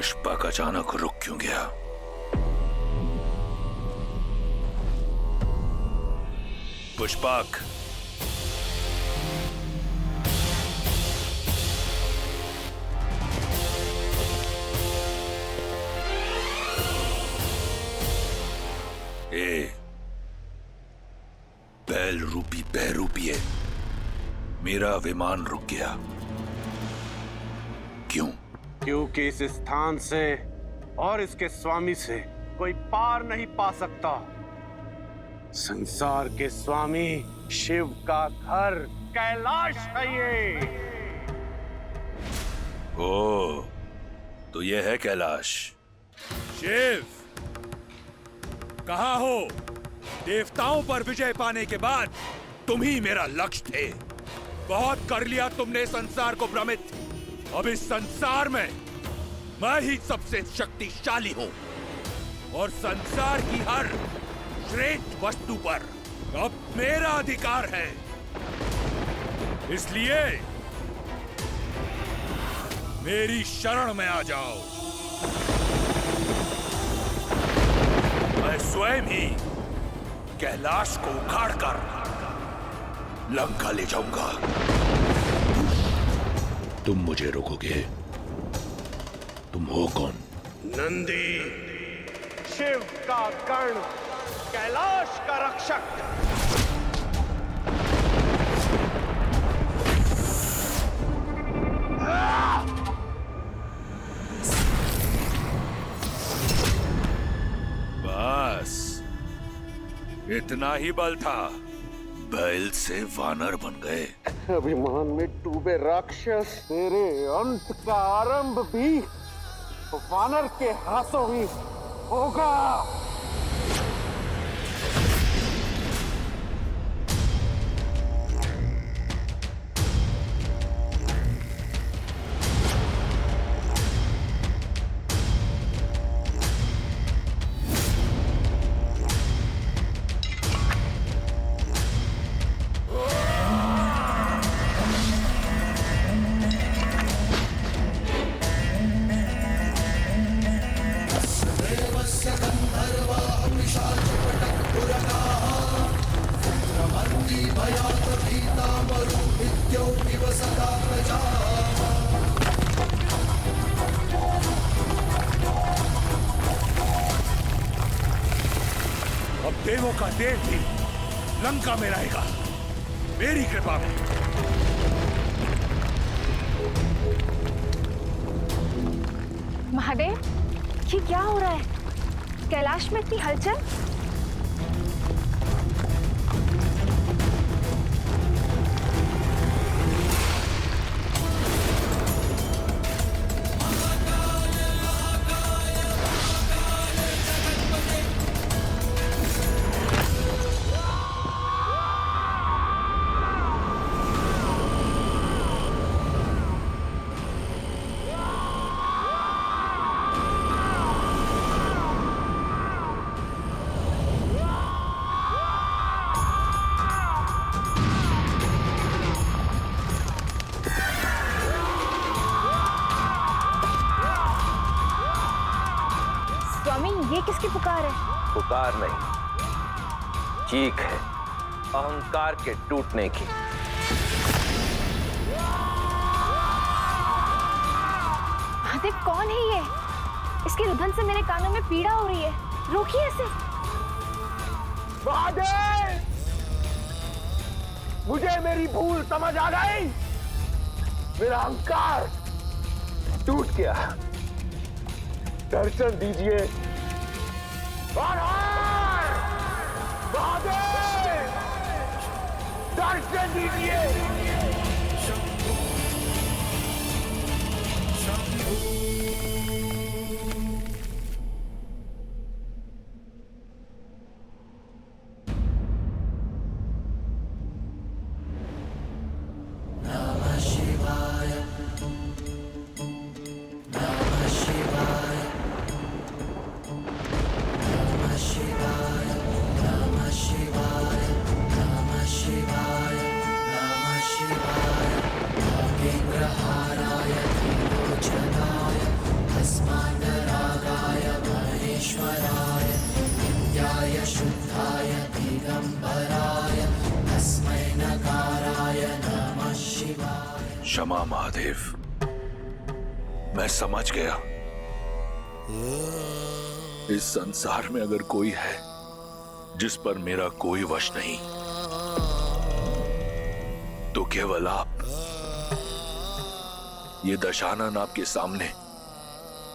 पुष्पक अचानक रुक क्यों गया? पुष्पक, ए बैल रूपी बहरूपिए, मेरा विमान रुक गया। क्यों? क्योंकि इस स्थान से और इसके स्वामी से कोई पार नहीं पा सकता। संसार के स्वामी शिव का घर कैलाश है ये। ओ, तो ये है कैलाश। शिव, कहाँ हो? देवताओं पर विजय पाने के बाद तुम ही मेरा लक्ष्य थे। बहुत कर लिया तुमने संसार को भ्रमित। अब इस संसार में मैं ही सबसे शक्तिशाली हूं और संसार की हर श्रेष्ठ वस्तु पर अब मेरा अधिकार है। इसलिए मेरी शरण में आ जाओ। मैं स्वयं ही कैलाश को उखाड़कर लंका ले जाऊंगा। तुम मुझे रोकोगे? तुम हो कौन? नंदी, शिव का गण, कैलाश का रक्षक। बस इतना ही बल था? बैल से वानर बन गए। अभिमान में डूबे राक्षस, तेरे अंत का आरंभ भी वानर के हाथों ही होगा। अब देवों का देव भी लंका में रहेगा, मेरी कृपा में। महादेव, ये क्या हो रहा है? कैलाश में इतनी हलचल? ये किसकी पुकार है? पुकार नहीं, चीख है अहंकार के टूटने की। महादेव, कौन है ये? इसके रुदन से मेरे कानों में पीड़ा हो रही है। रोकिए इसे। महादेव, मुझे मेरी भूल समझ आ गई। मेरा अहंकार टूट गया। दर्शन दीजिए। महादेव, दर्शन दीजिए। क्षमा महादेव, मैं समझ गया। इस संसार में अगर कोई है जिस पर मेरा कोई वश नहीं, तो केवल आप। ये दशानन आपके सामने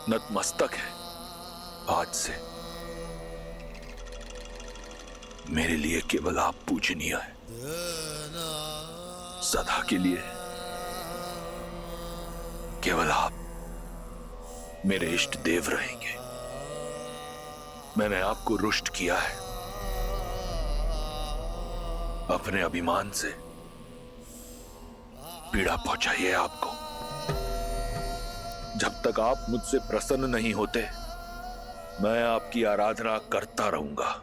नतमस्तक है। आज से मेरे लिए केवल आप पूजनीय है, सदा के लिए केवल आप मेरे इष्ट देव रहेंगे। मैंने आपको रुष्ट किया है अपने अभिमान से, पीड़ा पहुंचाई है आपको। जब तक आप मुझसे प्रसन्न नहीं होते, मैं आपकी आराधना करता रहूंगा।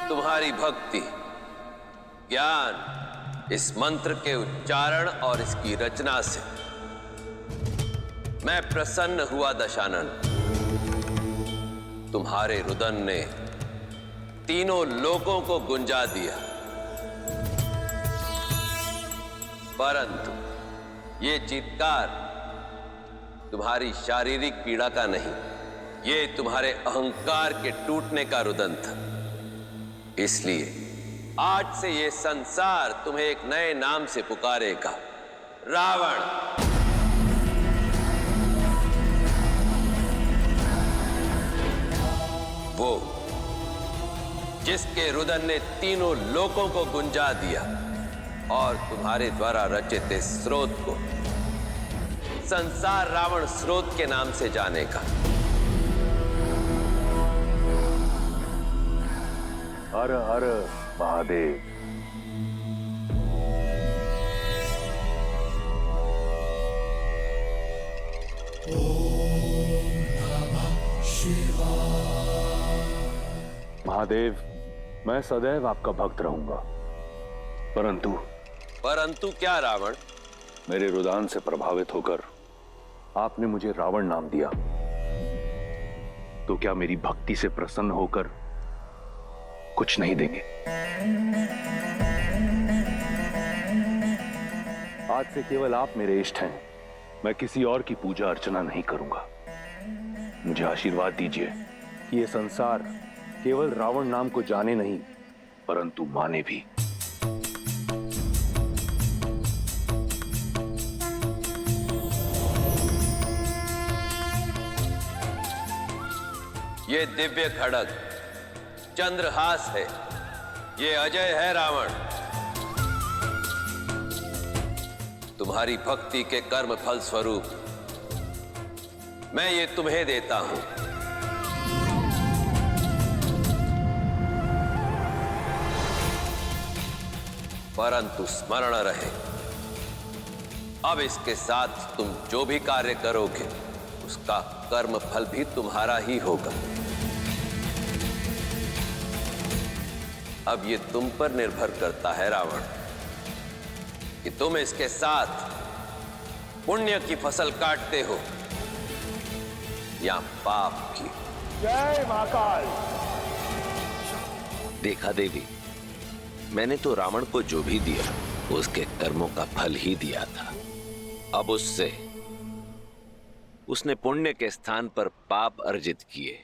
तुम्हारी भक्ति, ज्ञान, इस मंत्र के उच्चारण और इसकी रचना से मैं प्रसन्न हुआ दशानन। तुम्हारे रुदन ने तीनों लोकों को गुंजा दिया, परंतु ये चित्कार तुम्हारी शारीरिक पीड़ा का नहीं, ये तुम्हारे अहंकार के टूटने का रुदन था। इसलिए आज से ये संसार तुम्हें एक नए नाम से पुकारेगा, रावण। वो जिसके रुदन ने तीनों लोकों को गुंजा दिया और तुम्हारे द्वारा रचित इस स्रोत को संसार रावण स्रोत के नाम से जानेगा। हर हर महादेव। महादेव, मैं सदैव आपका भक्त रहूंगा, परंतु क्या रावण? मेरे रुदान से प्रभावित होकर आपने मुझे रावण नाम दिया, तो क्या मेरी भक्ति से प्रसन्न होकर कुछ नहीं देंगे? आज से केवल आप मेरे इष्ट हैं, मैं किसी और की पूजा अर्चना नहीं करूंगा। मुझे आशीर्वाद दीजिए कि ये संसार केवल रावण नाम को जाने नहीं, परंतु माने भी। ये दिव्य खड्ग चंद्रहास है, ये अजय है रावण। तुम्हारी भक्ति के कर्म फल स्वरूप मैं ये तुम्हें देता हूं। परंतु स्मरण रहे, अब इसके साथ तुम जो भी कार्य करोगे उसका कर्म फल भी तुम्हारा ही होगा। अब ये तुम पर निर्भर करता है रावण कि तुम इसके साथ पुण्य की फसल काटते हो या पाप की। जय महाकाल। देखा देवी, मैंने तो रावण को जो भी दिया उसके कर्मों का फल ही दिया था। अब उसने पुण्य के स्थान पर पाप अर्जित किए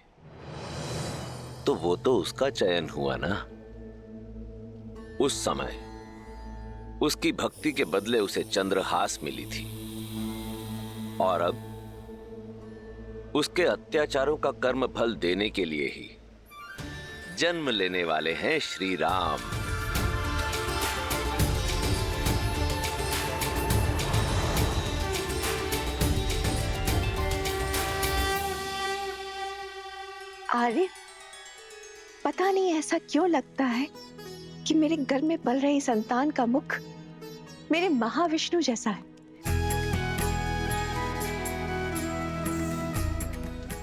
तो वो तो उसका चयन हुआ ना। उस समय उसकी भक्ति के बदले उसे चंद्रहास मिली थी और अब उसके अत्याचारों का कर्म फल देने के लिए ही जन्म लेने वाले हैं श्री राम। आर्य, पता नहीं ऐसा क्यों लगता है कि मेरे घर में पल रही संतान का मुख मेरे महाविष्णु जैसा है।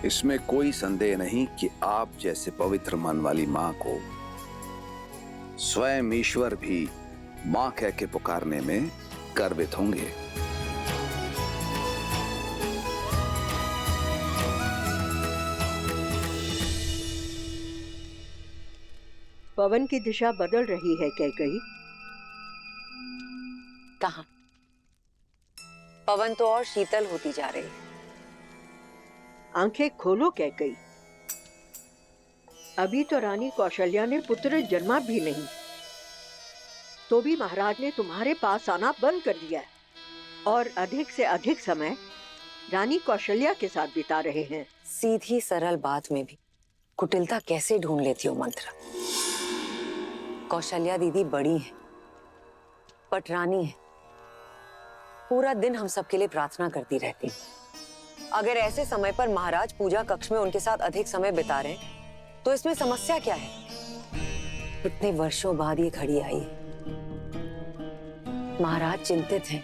इसमें कोई संदेह नहीं कि आप जैसे पवित्र मन वाली मां को स्वयं ईश्वर भी मां कह के पुकारने में गर्वित होंगे। पवन की दिशा बदल रही है कैकई। कहाँ? पवन तो और शीतल होती जा रही है। आंखें खोलो कैकई। अभी तो रानी कौशल्या ने पुत्र जन्मा भी नहीं, तो भी महाराज ने तुम्हारे पास आना बंद कर दिया है और अधिक से अधिक समय रानी कौशल्या के साथ बिता रहे हैं। सीधी सरल बात में भी कुटिलता कैसे ढूंढ लेती हो मंत्र। कौशल्या दीदी बड़ी है, पटरानी है, पूरा दिन हम सबके लिए प्रार्थना करती रहती है। अगर ऐसे समय पर महाराज पूजा कक्ष में उनके साथ अधिक समय बिता रहे हैं तो इसमें समस्या क्या है? इतने वर्षों बाद ये घड़ी आई है। महाराज चिंतित हैं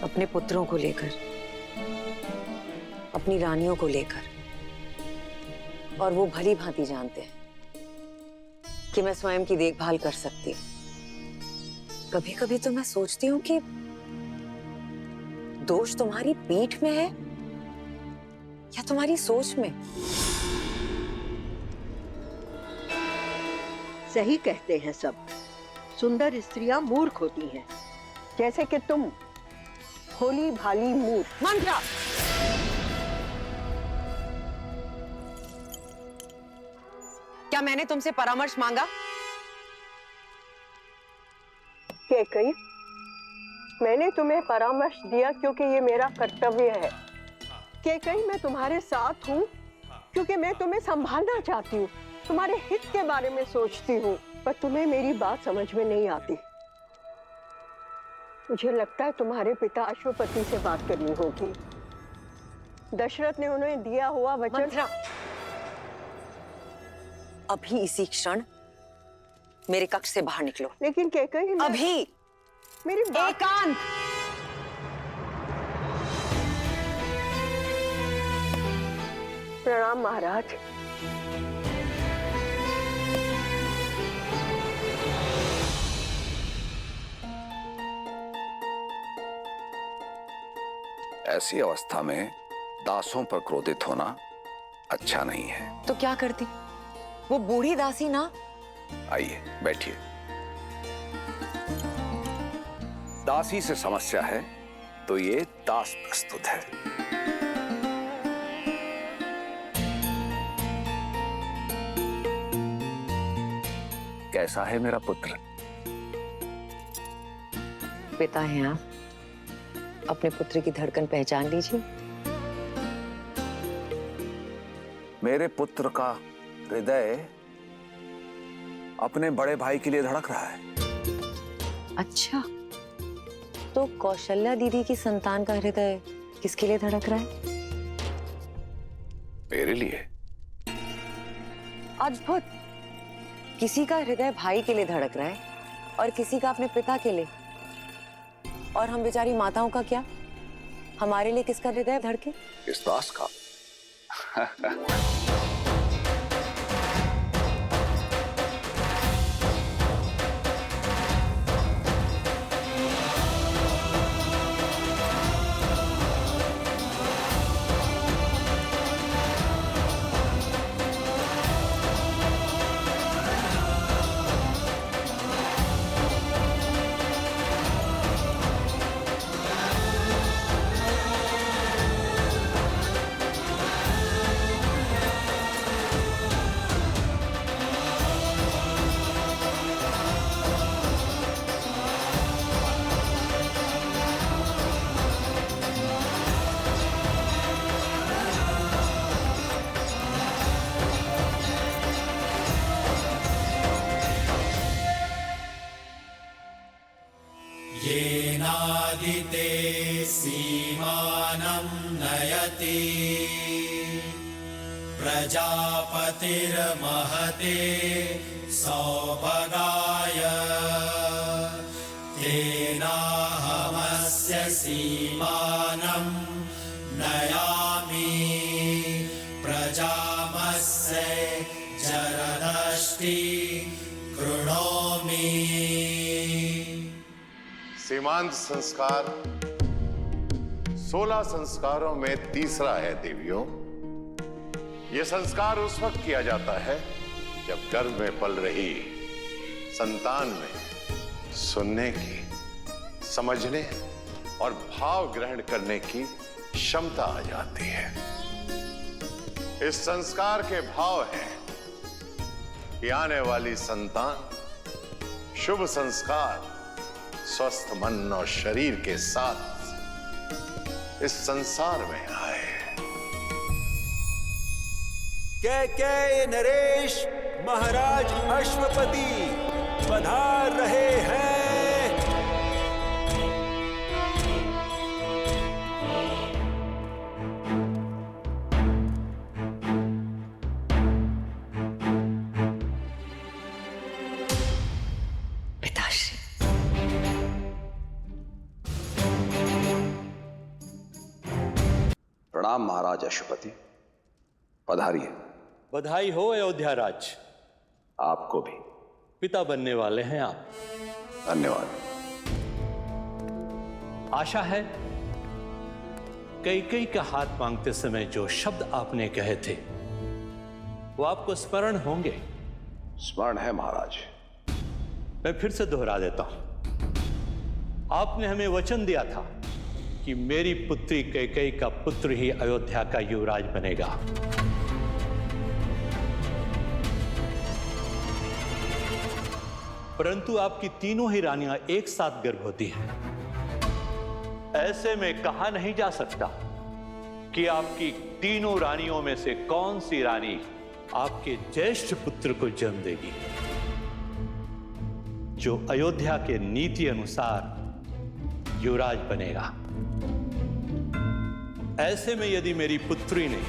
अपने पुत्रों को लेकर, अपनी रानियों को लेकर, और वो भली भांति जानते हैं कि मैं स्वयं की देखभाल कर सकती हूँ। कभी कभी तो मैं सोचती हूँ कि दोष तुम्हारी पीठ में है या तुम्हारी सोच में। सही कहते हैं सब, सुंदर स्त्रियां मूर्ख होती हैं, जैसे कि तुम भोली भाली मूर्ख। मंत्रा, क्या मैंने तुमसे परामर्श मांगा? कैकई, मैंने तुम्हें परामर्श दिया क्योंकि ये मेरा कर्तव्य है। कैकई, मैं तुम्हारे साथ हूँ क्योंकि मैं तुम्हें संभालना चाहती हूँ, तुम्हारे हित के बारे में सोचती हूँ, पर तुम्हें मेरी बात समझ में नहीं आती। मुझे लगता है तुम्हारे पिता अश्वपति से बात करनी होगी। दशरथ ने उन्हें दिया हुआ वचन। मंत्रा, अभी इसी क्षण मेरे कक्ष से बाहर निकलो। लेकिन कैकई, अभी मेरी बात। एकांत। प्रणाम महाराज। ऐसी अवस्था में दासों पर क्रोधित होना अच्छा नहीं है। तो क्या करती? वो बूढ़ी दासी ना। आइए बैठिए। दासी से समस्या है तो ये दास प्रस्तुत है। कैसा है मेरा पुत्र? पिता हैं आप, अपने पुत्र की धड़कन पहचान लीजिए। मेरे पुत्र का हृदय अपने बड़े भाई के लिए धड़क रहा है। अच्छा, तो कौशल्या दीदी की संतान का हृदय किसके लिए धड़क रहा है? मेरे लिए। अद्भुत। किसी का हृदय भाई के लिए धड़क रहा है और किसी का अपने पिता के लिए। और हम बेचारी माताओं का क्या? हमारे लिए किसका हृदय धड़के? इस दास का। येनादिते सीमानं नयति प्रजापतिर्महते सौभगाय तेनाहमस्य सीमानं नयामि प्रजामस्य जरदष्टि कृणोमि। सीमांत संस्कार 16 संस्कारों में तीसरा है देवियों। यह संस्कार उस वक्त किया जाता है जब गर्भ में पल रही संतान में सुनने की, समझने और भाव ग्रहण करने की क्षमता आ जाती है। इस संस्कार के भाव हैं कि आने वाली संतान शुभ संस्कार, स्वस्थ मन और शरीर के साथ इस संसार में आए। कैकेयी नरेश महाराज अश्वपति पधार रहे हैं। पिताश्री, प्रणाम महाराज अश्वपति, पधारिए। बधाई हो अयोध्या राज। आपको भी। पिता बनने वाले हैं आप। धन्यवाद। आशा है कैकेयी का हाथ मांगते समय जो शब्द आपने कहे थे वो आपको स्मरण होंगे। स्मरण है महाराज। मैं फिर से दोहरा देता हूं। आपने हमें वचन दिया था कि मेरी पुत्री कैकेयी का पुत्र ही अयोध्या का युवराज बनेगा। परंतु आपकी तीनों ही रानियां एक साथ गर्भवती हैं। ऐसे में कहा नहीं जा सकता कि आपकी तीनों रानियों में से कौन सी रानी आपके ज्येष्ठ पुत्र को जन्म देगी, जो अयोध्या के नीति अनुसार युवराज बनेगा। ऐसे में यदि मेरी पुत्री ने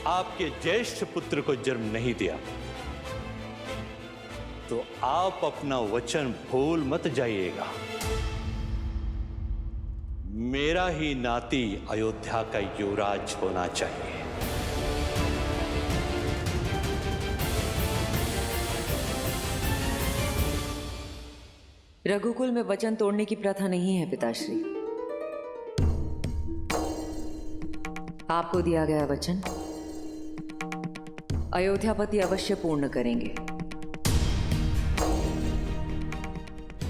आपके ज्येष्ठ पुत्र को जन्म नहीं दिया तो आप अपना वचन भूल मत जाइएगा। मेरा ही नाती अयोध्या का युवराज होना चाहिए। रघुकुल में वचन तोड़ने की प्रथा नहीं है पिताश्री। आपको दिया गया वचन अयोध्यापति अवश्य पूर्ण करेंगे।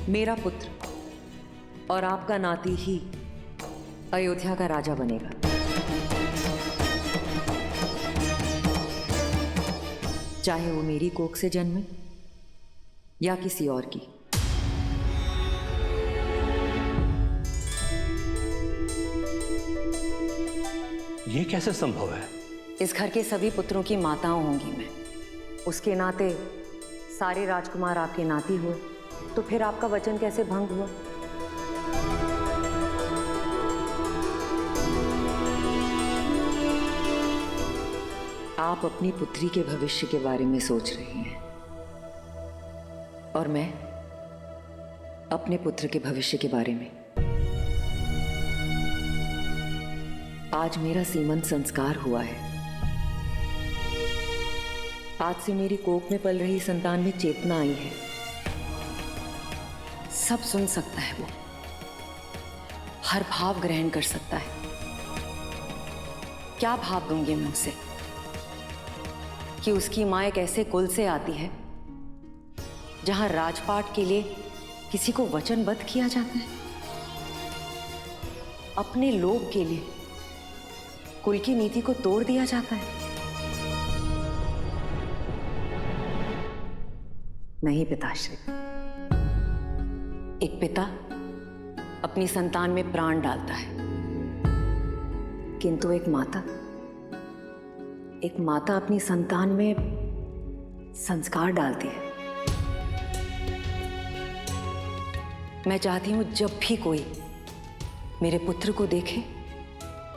मेरा पुत्र और आपका नाती ही अयोध्या का राजा बनेगा। चाहे वो मेरी कोख से जन्मे या किसी और की? ये कैसे संभव है? इस घर के सभी पुत्रों की माताओं होंगी मैं। उसके नाते सारे राजकुमार आपके नाती हुए, तो फिर आपका वचन कैसे भंग हुआ? आप अपनी पुत्री के भविष्य के बारे में सोच रही हैं और मैं अपने पुत्र के भविष्य के बारे में। आज मेरा सीमंत संस्कार हुआ है। आज से मेरी कोख में पल रही संतान में चेतना आई है। सब सुन सकता है वो, हर भाव ग्रहण कर सकता है। क्या भाव दूंगी मैं उसे कि उसकी मां एक ऐसे कुल से आती है जहां राजपाट के लिए किसी को वचनबद्ध किया जाता है, अपने लोभ के लिए कुल की नीति को तोड़ दिया जाता है। नहीं पिताश्री, एक पिता अपनी संतान में प्राण डालता है, किंतु एक माता अपनी संतान में संस्कार डालती है। मैं चाहती हूं जब भी कोई मेरे पुत्र को देखे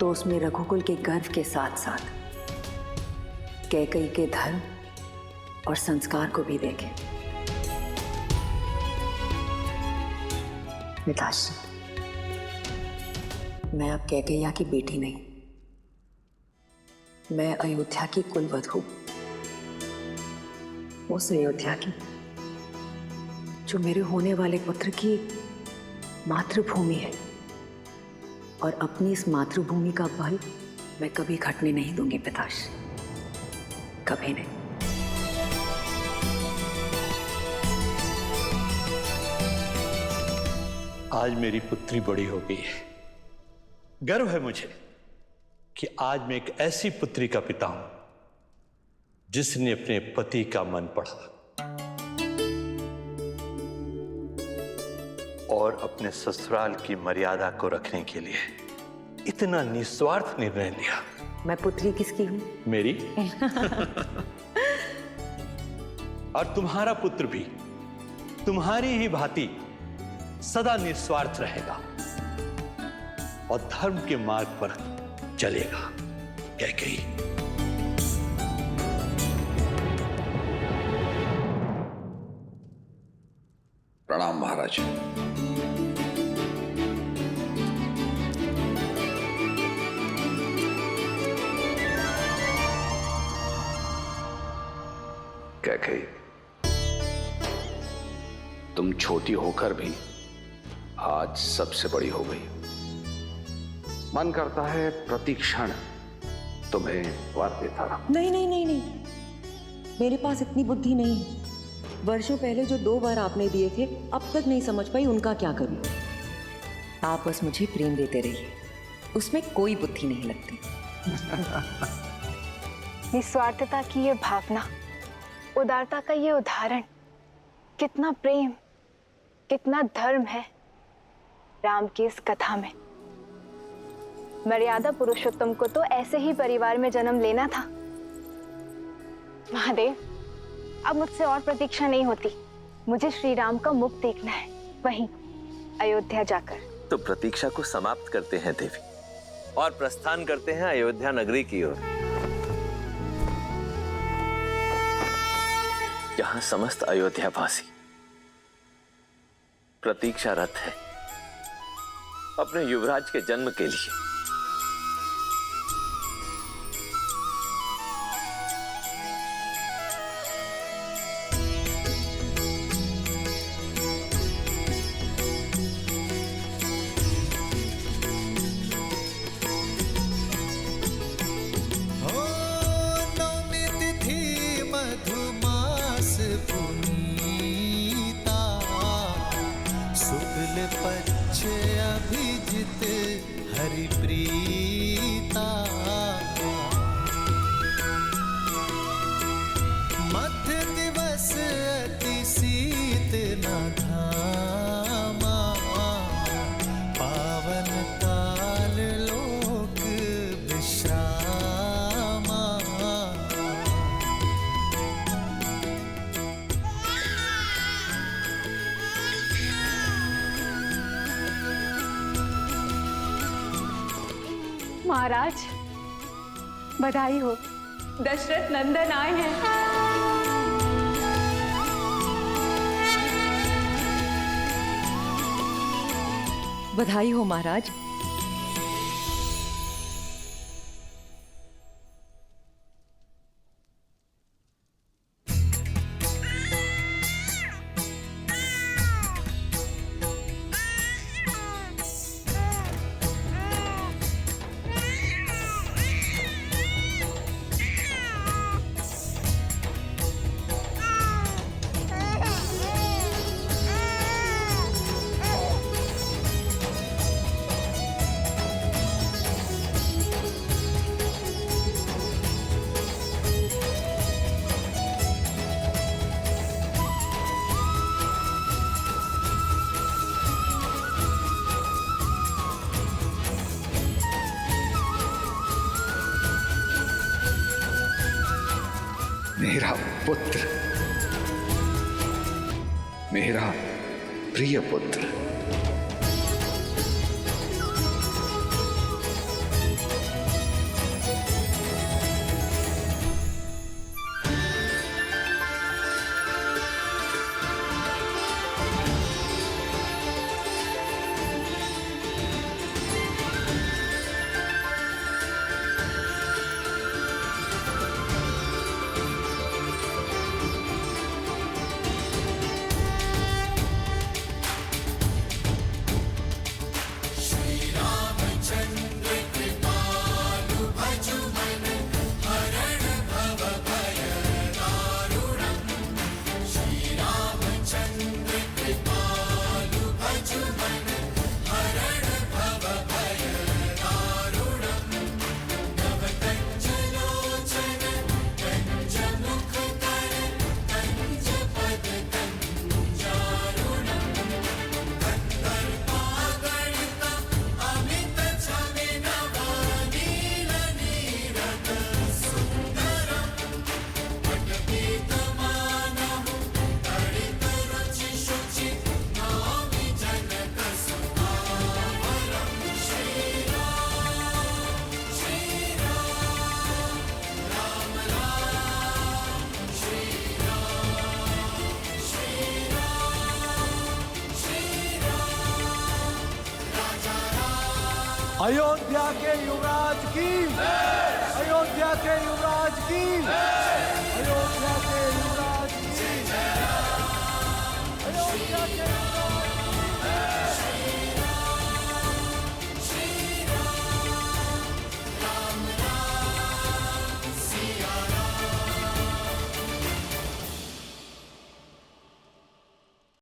तो उसमें रघुकुल के गर्व के साथ साथ कैकेयी के धर्म और संस्कार को भी देखे। पिताश्री, मैं अब कैकेयी की बेटी नहीं, मैं अयोध्या की कुलवधू, उस अयोध्या की जो मेरे होने वाले पुत्र की मातृभूमि है, और अपनी इस मातृभूमि का बल मैं कभी घटने नहीं दूंगी पिताश्री, कभी नहीं। आज मेरी पुत्री बड़ी हो गई है। गर्व है मुझे कि आज मैं एक ऐसी पुत्री का पिता हूं जिसने अपने पति का मन पढ़ा और अपने ससुराल की मर्यादा को रखने के लिए इतना निस्वार्थ निर्णय लिया। मैं पुत्री किसकी हूं? मेरी। और तुम्हारा पुत्र भी तुम्हारी ही भांति सदा निस्वार्थ रहेगा और धर्म के मार्ग पर चलेगा। कैकेयी, प्रणाम महाराज। कैकेयी, तुम छोटी होकर भी आज सबसे बड़ी हो गई। मन करता है प्रति क्षण तुम्हें वर देता रहा। नहीं नहीं नहीं नहीं, मेरे पास इतनी बुद्धि नहीं है। वर्षों पहले जो 2 बार आपने दिए थे, अब तक नहीं समझ पाई उनका क्या करूं। आप बस मुझे प्रेम देते रहिए, उसमें कोई बुद्धि नहीं लगती। निस्वार्थता की ये भावना, उदारता का ये उदाहरण, कितना प्रेम, कितना धर्म है राम की इस कथा में। मर्यादा पुरुषोत्तम को तो ऐसे ही परिवार में जन्म लेना था। महादेव, अब मुझसे और प्रतीक्षा नहीं होती। मुझे श्री राम का मुख देखना है, वहीं अयोध्या जाकर। तो प्रतीक्षा को समाप्त करते हैं देवी और प्रस्थान करते हैं अयोध्या नगरी की ओर, जहां समस्त अयोध्यावासी प्रतीक्षारत है अपने युवराज के जन्म के लिए। पक्ष अभिजित हरि प्रिय महाराज बधाई हो, दशरथ नंदन आए हैं। बधाई हो महाराज। मेरा पुत्र, मेरा प्रिय पुत्र। अयोध्या के युवराज की, अयोध्या के युवराज की, अयोध्या के